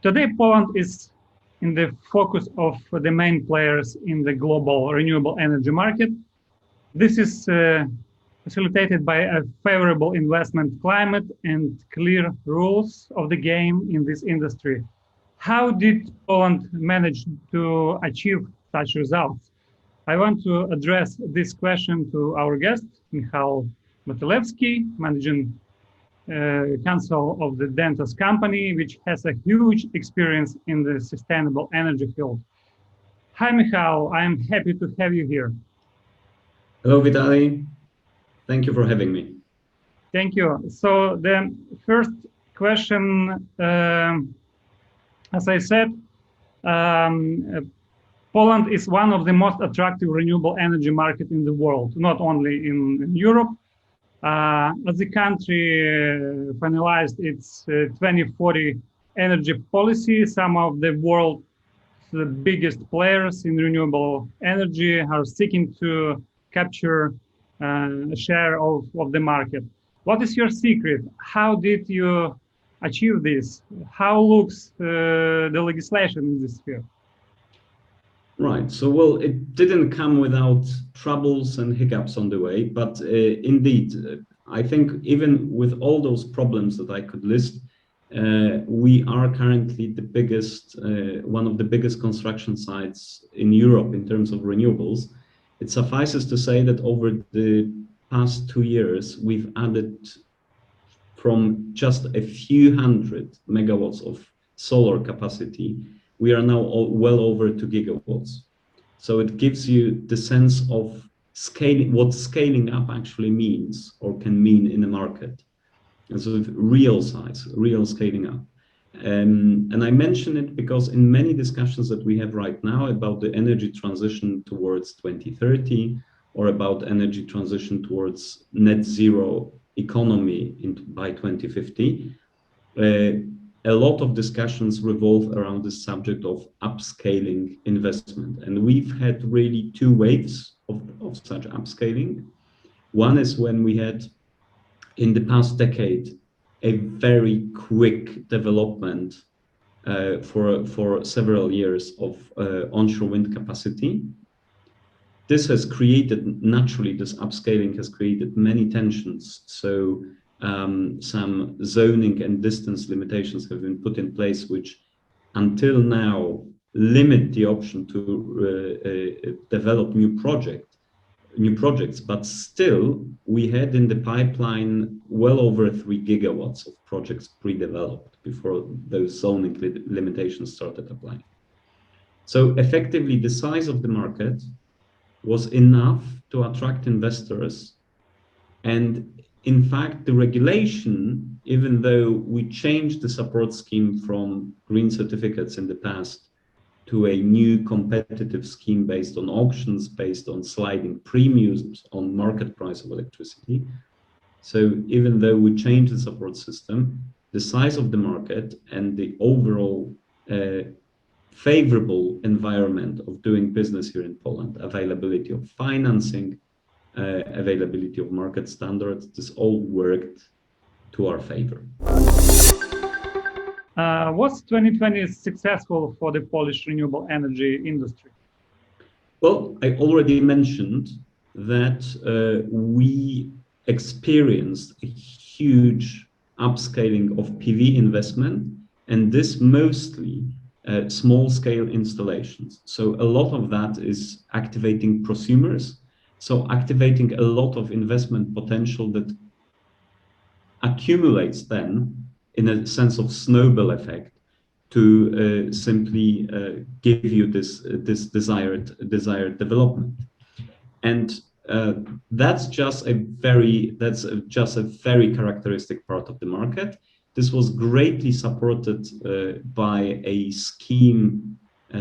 Today, Poland is in the focus of the main players in the global renewable energy market. This is facilitated by a favorable investment climate and clear rules of the game in this industry. How did Poland manage to achieve such results? I want to address this question to our guest, Michał Motylewski, managing Counsel of the Dentos company, which has a huge experience in the sustainable energy field. Hi, Michał. I'm happy to have you here. Hello, Vitaliy. Thank you for having me. Thank you. So the first question, as I said, Poland is one of the most attractive renewable energy markets in the world, not only in Europe. As the country finalized its 2040 energy policy, some of the world's biggest players in renewable energy are seeking to capture a share of the market. What is your secret? How did you achieve this? How looks the legislation in this sphere? Right. So, well, it didn't come without troubles and hiccups on the way, but indeed, I think even with all those problems that I could list, we are currently the biggest, one of the biggest construction sites in Europe in terms of renewables. It suffices to say that over the past 2 years, we've added from just a few hundred megawatts of solar capacity. We are now well over 2 gigawatts. So it gives you the sense of scaling, what scaling up actually means or can mean in a market. And so real size, real scaling up. And I mention it because in many discussions that we have right now about the energy transition towards 2030 or about energy transition towards net zero economy by 2050, a lot of discussions revolve around the subject of upscaling investment. And we've had really 2 waves of such upscaling. One is when we had, in the past decade, a very quick development for several years of onshore wind capacity. This has created, naturally, this upscaling has created many tensions. So some zoning and distance limitations have been put in place, which until now limit the option to develop new projects, but still we had in the pipeline well over 3 gigawatts of projects pre-developed before those zoning limitations started applying. So effectively the size of the market was enough to attract investors. And in fact, the regulation, even though we changed the support scheme from green certificates in the past to a new competitive scheme based on auctions, based on sliding premiums on market price of electricity. So even though we changed the support system, the size of the market and the overall favorable environment of doing business here in Poland, availability of financing, availability of market standards, this all worked to our favor. Was 2020 successful for the Polish renewable energy industry? Well, I already mentioned that we experienced a huge upscaling of PV investment, and this mostly small-scale installations. So a lot of that is activating prosumers, so activating a lot of investment potential that accumulates then in a sense of snowball effect to simply give you this desired development. And that's just a very characteristic part of the market. This was greatly supported by a scheme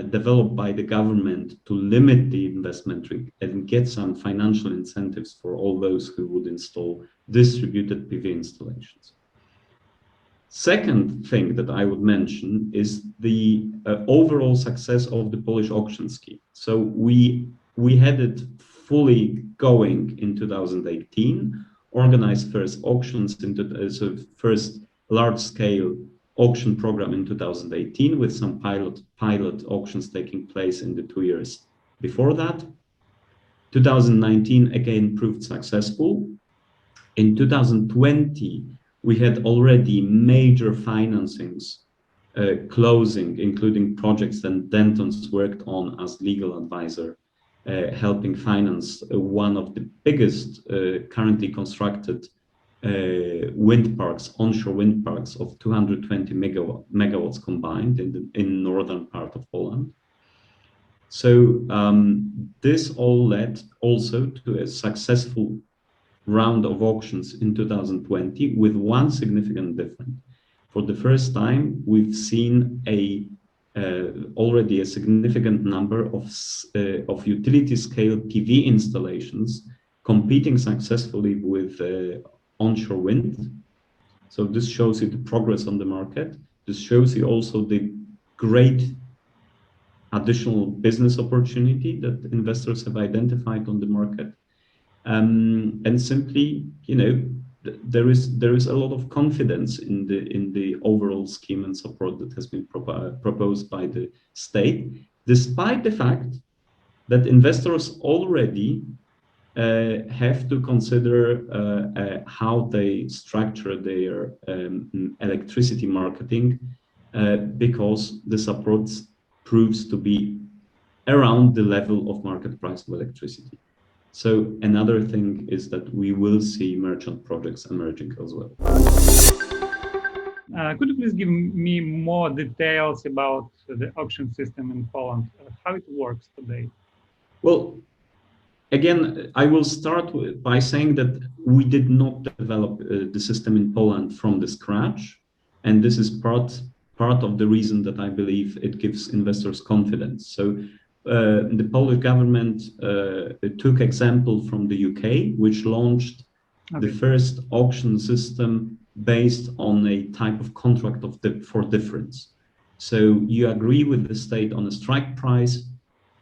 developed by the government to limit the investment risk and get some financial incentives for all those who would install distributed PV installations. Second thing that I would mention is the overall success of the Polish auction scheme. So we had it fully going in 2018, organized first auctions into first large-scale auction program in 2018 with some pilot auctions taking place in the 2 years before that. 2019 again proved successful. In 2020, we had already major financings closing, including projects that Dentos worked on as legal advisor, helping finance one of the biggest currently constructed wind parks, onshore wind parks of 220 megawatts combined in northern part of Poland. So this all led also to a successful round of auctions in 2020 with one significant difference. For the first time, we've seen already a significant number of utility-scale PV installations competing successfully with onshore wind. So this shows you the progress on the market. This shows you also the great additional business opportunity that investors have identified on the market. And simply, you know, there is a lot of confidence in the overall scheme and support that has been proposed by the state, despite the fact that investors already have to consider how they structure their electricity marketing, because the support proves to be around the level of market price of electricity. So another thing is that we will see merchant projects emerging as well. Could you please give me more details about the auction system in Poland, how it works today? Well, again, I will start by saying that we did not develop the system in Poland from the scratch, and this is part of the reason that I believe it gives investors confidence. So the Polish government took example from the UK, which launched the first auction system based on a type of contract for difference. So you agree with the state on a strike price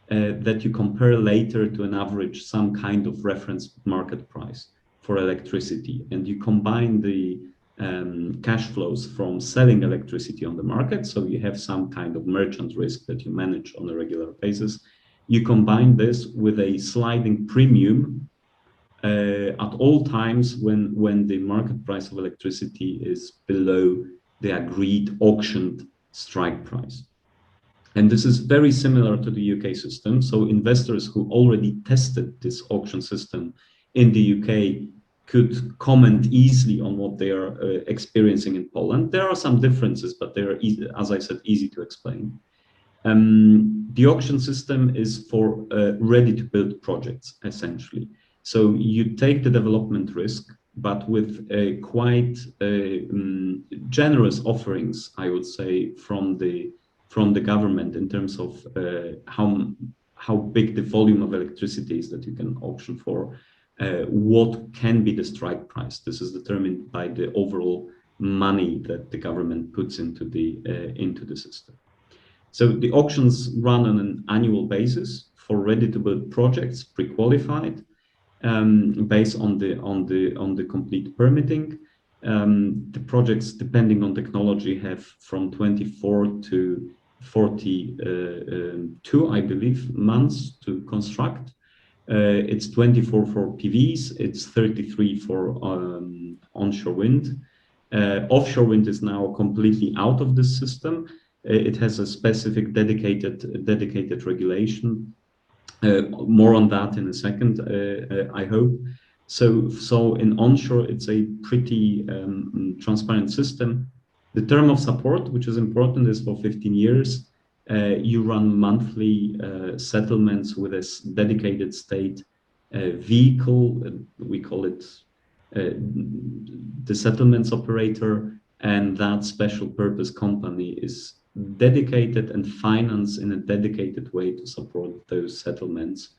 that you compare later to an average, some kind of reference market price for electricity, and you combine the cash flows from selling electricity on the market, so you have some kind of merchant risk that you manage on a regular basis. You combine this with a sliding premium at all times when the market price of electricity is below the agreed auctioned strike price. And this is very similar to the UK system. So investors who already tested this auction system in the UK could comment easily on what they are experiencing in Poland. There are some differences, but they are, as I said, easy to explain. The auction system is for ready-to-build projects, essentially. So you take the development risk, but with quite generous offerings, I would say, from the government in terms of how big the volume of electricity is that you can auction for. What can be the strike price? This is determined by the overall money that the government puts into the system. So the auctions run on an annual basis for ready-to-build projects, pre-qualified, based on the complete permitting. The projects, depending on technology, have from 24 to 42, I believe, months to construct. It's 24 for PVs, it's 33 for onshore wind. Offshore wind is now completely out of this system. It has a specific dedicated regulation. More on that in a second, I hope. So in onshore, it's a pretty transparent system. The term of support, which is important, is for 15 years. You run monthly settlements with a dedicated state vehicle. We call it the settlements operator, and that special purpose company is dedicated and financed in a dedicated way to support those settlements.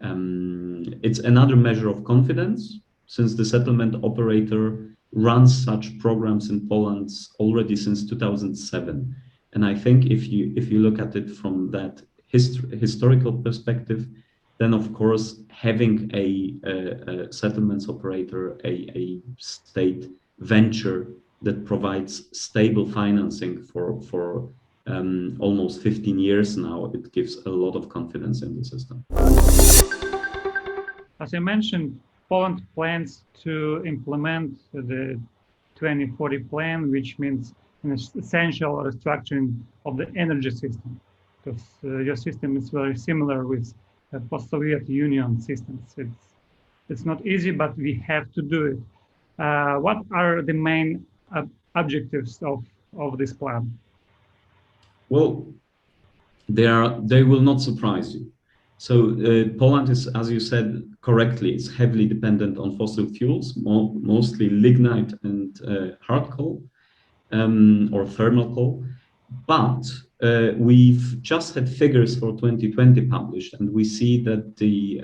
It's another measure of confidence, since the settlement operator runs such programs in Poland already since 2007. And I think if you look at it from that historical perspective, then of course having a settlements operator, a state venture that provides stable financing for almost 15 years now, it gives a lot of confidence in the system. As I mentioned, Poland plans to implement the 2040 plan, which means an essential restructuring of the energy system, because your system is very similar with post-Soviet Union systems. It's not easy, but we have to do it. What are the main objectives of this plan? Well, they will not surprise you. So Poland is, as you said correctly, it's heavily dependent on fossil fuels, mostly lignite and hard coal or thermal coal. But we've just had figures for 2020 published, and we see that the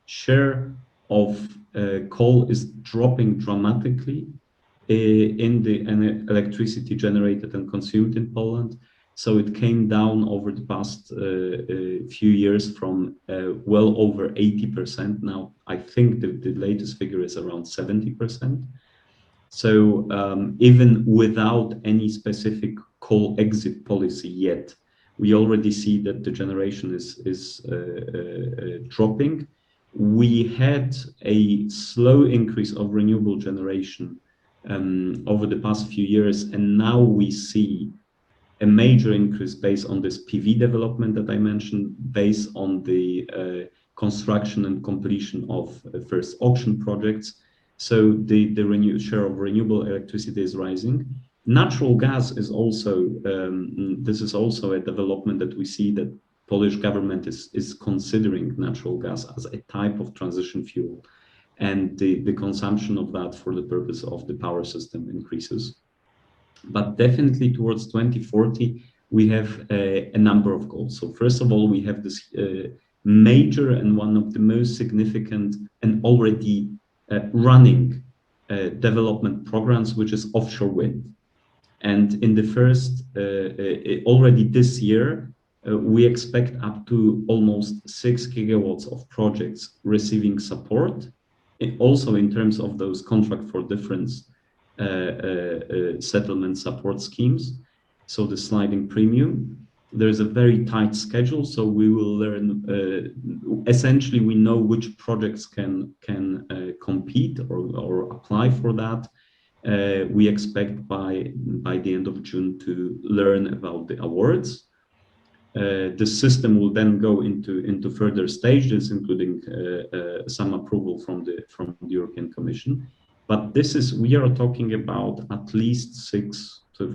share of coal is dropping dramatically in the electricity generated and consumed in Poland. So it came down over the past few years from well over 80%. Now, I think the latest figure is around 70%. So even without any specific coal exit policy yet, we already see that the generation is dropping. We had a slow increase of renewable generation over the past few years, and now we see a major increase based on this PV development that I mentioned, based on the construction and completion of first auction projects. So the share of renewable electricity is rising. Natural gas is also, this is also a development that we see that Polish government is considering natural gas as a type of transition fuel, and the consumption of that for the purpose of the power system increases. But definitely towards 2040, we have a number of goals. So first of all, we have this major and one of the most significant and already running development programs, which is offshore wind. And in the first, already this year, we expect up to almost 6 gigawatts of projects receiving support, also in terms of those contract for difference settlement support schemes. So the sliding premium, there's a very tight schedule. So we will learn, essentially we know which projects can compete or apply for that. We expect by the end of June to learn about the awards. The system will then go into further stages, including some approval from the European Commission. But we are talking about at least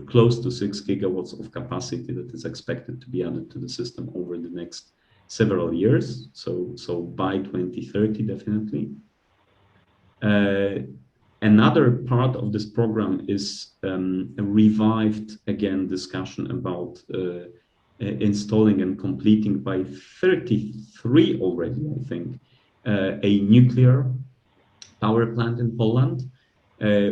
close to 6 gigawatts of capacity that is expected to be added to the system over the next several years. So by 2030, definitely. Another part of this program is a revived, again, discussion about installing and completing by 33 already, I think, a nuclear power plant in Poland,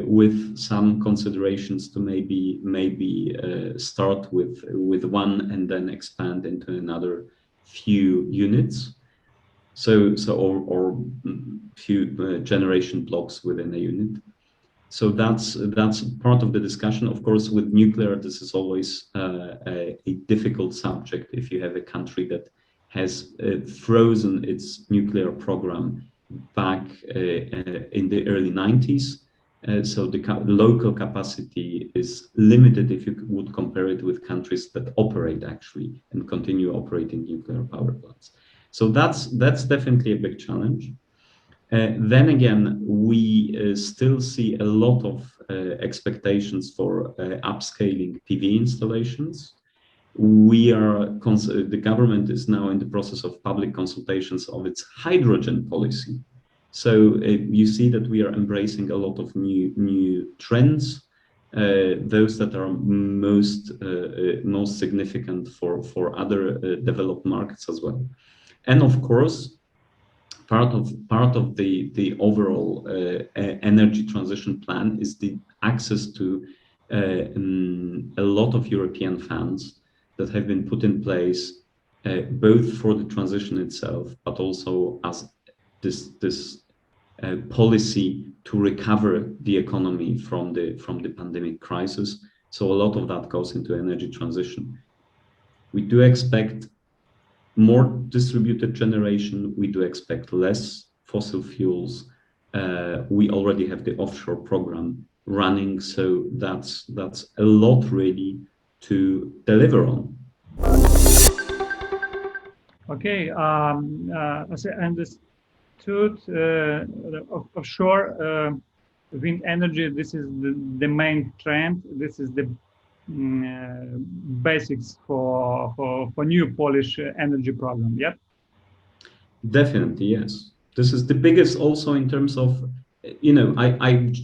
with some considerations to maybe start with one and then expand into another few units. Or few generation blocks within a unit. So that's part of the discussion. Of course, with nuclear, this is always a difficult subject if you have a country that has frozen its nuclear program back in the early 90s. So the local capacity is limited if you would compare it with countries that operate actually and continue operating nuclear power plants. So that's definitely a big challenge. Then again, we still see a lot of expectations for upscaling PV installations. The government is now in the process of public consultations of its hydrogen policy. So you see that we are embracing a lot of new trends, those that are most significant for other developed markets as well. And of course, part of the overall energy transition plan is the access to a lot of European funds that have been put in place, both for the transition itself, but also as this policy to recover the economy from the pandemic crisis. So a lot of that goes into energy transition. We do expect more distributed generation. We do expect less fossil fuels. We already have the offshore program running, so that's a lot really to deliver on. Okay, as I understood, offshore wind energy, this is the main trend. This is the basics for new Polish energy program. Yeah. Definitely, yes. This is the biggest also in terms of, I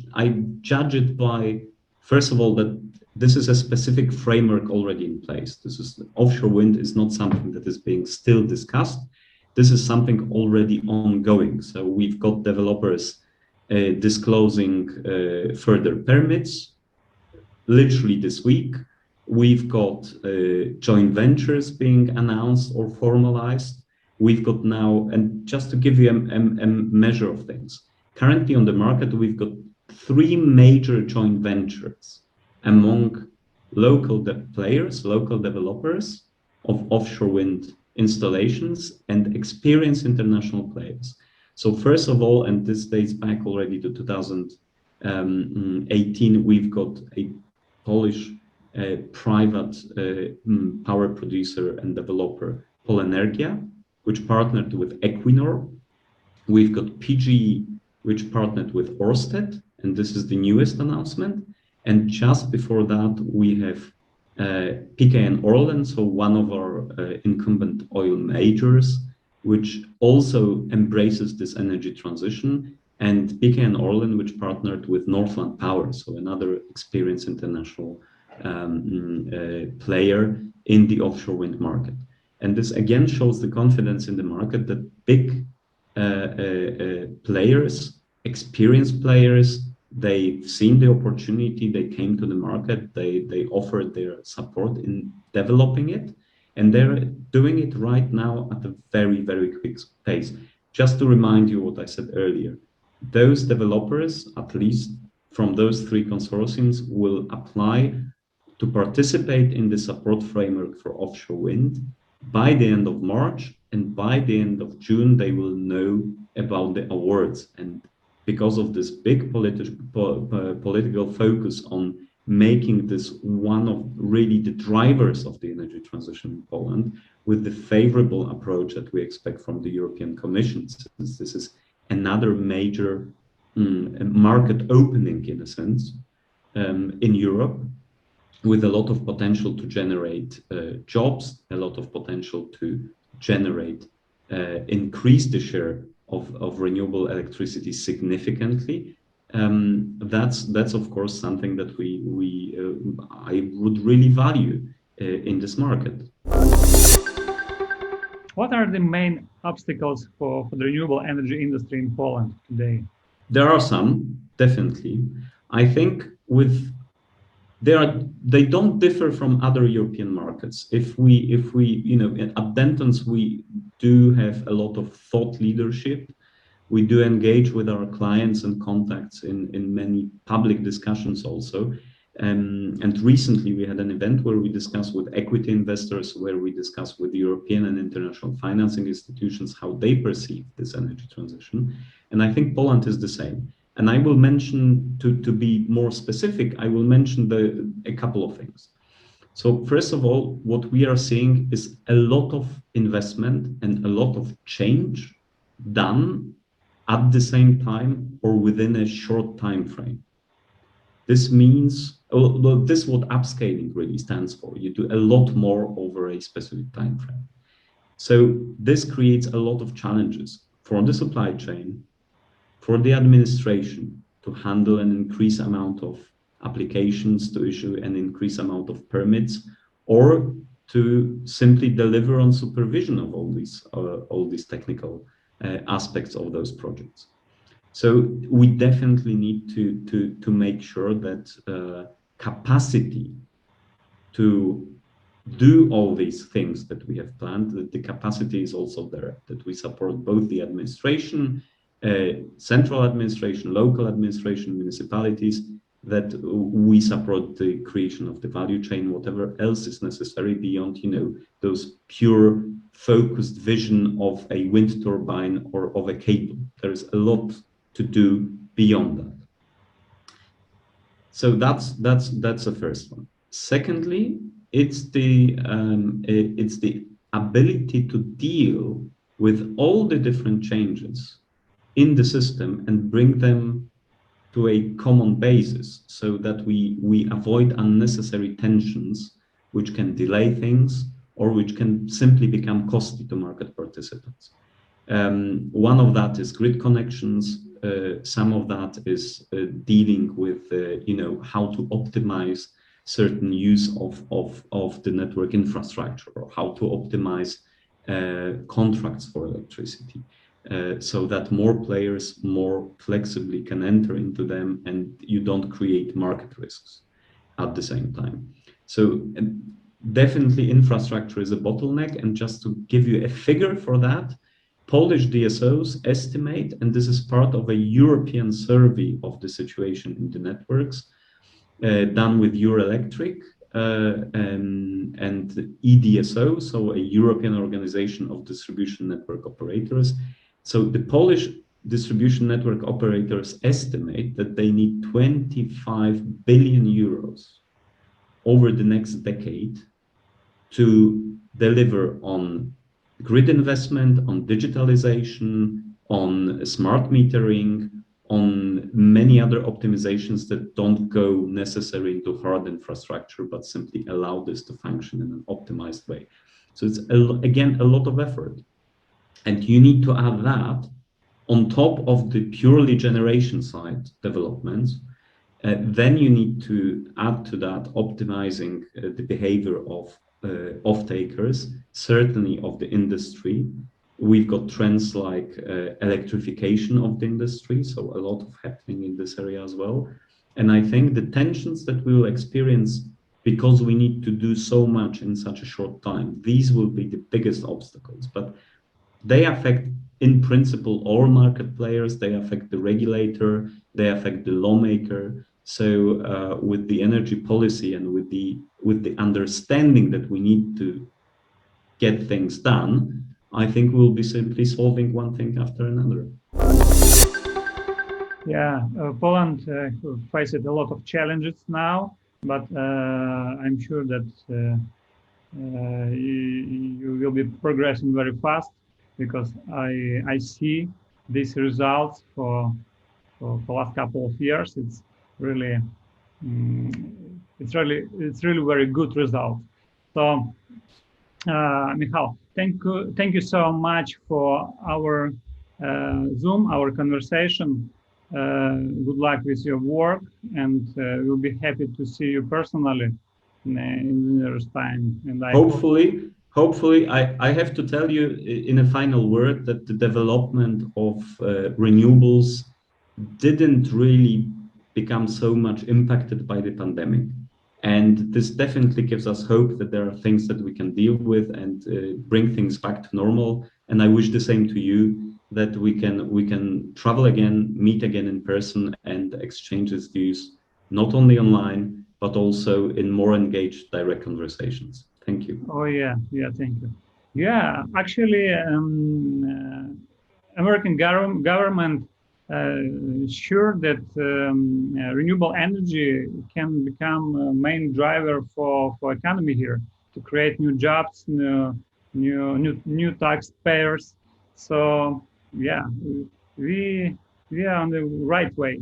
judge it by, first of all, that this is a specific framework already in place. This is offshore wind is not something that is being still discussed. This is something already ongoing. So we've got developers disclosing further permits literally this week. We've got joint ventures being announced or formalized. We've got now, and just to give you a measure of things, currently on the market, we've got 3 major joint ventures among local players, local developers of offshore wind installations and experienced international players. So first of all, and this dates back already to 2018, we've got a Polish private power producer and developer, Polenergia, which partnered with Equinor. We've got PGE, which partnered with Ørsted, and this is the newest announcement. And just before that, we have PKN Orlen, so one of our incumbent oil majors, which also embraces this energy transition, and PKN Orlen, which partnered with Northland Power, so another experienced international player in the offshore wind market. And this again shows the confidence in the market that big players, experienced players, they've seen the opportunity, they came to the market, they offered their support in developing it, and they're doing it right now at a very, very quick pace. Just to remind you what I said earlier, those developers, at least from those 3 consortiums, will apply to participate in the support framework for offshore wind by the end of March, and by the end of June, they will know about the awards. And because of this big political focus on making this one of really the drivers of the energy transition in Poland, with the favorable approach that we expect from the European Commission, since this is another major market opening in a sense in Europe, with a lot of potential to generate jobs, a lot of potential to generate, increase the share of renewable electricity significantly. That's of course something that I would really value in this market. What are the main obstacles for the renewable energy industry in Poland today? There are some, definitely. I think they don't differ from other European markets. If we at Dentos, we do have a lot of thought leadership. We do engage with our clients and contacts in many public discussions also. And recently we had an event where we discussed with equity investors, where we discussed with European and international financing institutions how they perceive this energy transition. And I think Poland is the same. And I will mention, to be more specific, I will mention a couple of things. So first of all, what we are seeing is a lot of investment and a lot of change done at the same time or within a short time frame. This means, well, this is what upscaling really stands for. You do a lot more over a specific time frame. So this creates a lot of challenges for the supply chain, for the administration to handle an increased amount of applications, to issue an increased amount of permits, or to simply deliver on supervision of all these technical aspects of those projects. So we definitely need to make sure that capacity to do all these things that we have planned, that the capacity is also there, that we support both the administration central administration, local administration, municipalities, that we support the creation of the value chain, whatever else is necessary beyond, those pure focused vision of a wind turbine or of a cable. There's a lot to do beyond that. So that's the first one. Secondly, it's the ability to deal with all the different changes in the system and bring them to a common basis, so that we avoid unnecessary tensions which can delay things or which can simply become costly to market participants. One of that is grid connections. Some of that is dealing with how to optimize certain use of the network infrastructure, or how to optimize contracts for electricity. So that more players more flexibly can enter into them and you don't create market risks at the same time. So definitely infrastructure is a bottleneck. And just to give you a figure for that, Polish DSOs estimate, and this is part of a European survey of the situation in the networks, done with Eurelectric and EDSO, so a European Organization of Distribution Network Operators. So the Polish distribution network operators estimate that they need 25 billion euros over the next decade to deliver on grid investment, on digitalization, on smart metering, on many other optimizations that don't go necessarily into hard infrastructure, but simply allow this to function in an optimized way. So it's, again, a lot of effort. And you need to add that on top of the purely generation side developments. Then you need to add to that optimizing the behavior of off-takers, certainly of the industry. We've got trends like electrification of the industry, so a lot of happening in this area as well. And I think the tensions that we will experience because we need to do so much in such a short time, these will be the biggest obstacles. But they affect, in principle, all market players. They affect the regulator, they affect the lawmaker. So with the energy policy and with the understanding that we need to get things done, I think we'll be simply solving one thing after another. Yeah, Poland faces a lot of challenges now, but I'm sure that you will be progressing very fast, because I see these results for the last couple of years. It's really very good result. So Michał, thank you so much for our Zoom, our conversation. Good luck with your work, and we'll be happy to see you personally in the nearest time. And Hopefully, I have to tell you in a final word that the development of renewables didn't really become so much impacted by the pandemic. And this definitely gives us hope that there are things that we can deal with and bring things back to normal. And I wish the same to you, that we can travel again, meet again in person, and exchange these views, not only online, but also in more engaged direct conversations. Thank you. Oh yeah, thank you. Yeah, actually, American government sure that renewable energy can become a main driver for economy here, to create new jobs, new taxpayers. So yeah, we are on the right way.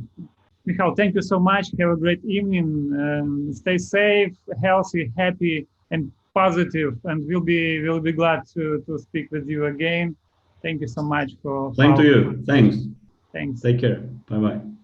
Michał, thank you so much. Have a great evening. Stay safe, healthy, happy, and positive. And we'll be glad to speak with you again. Thank you so much for. Same to you. Thanks. Thanks. Take care. Bye bye.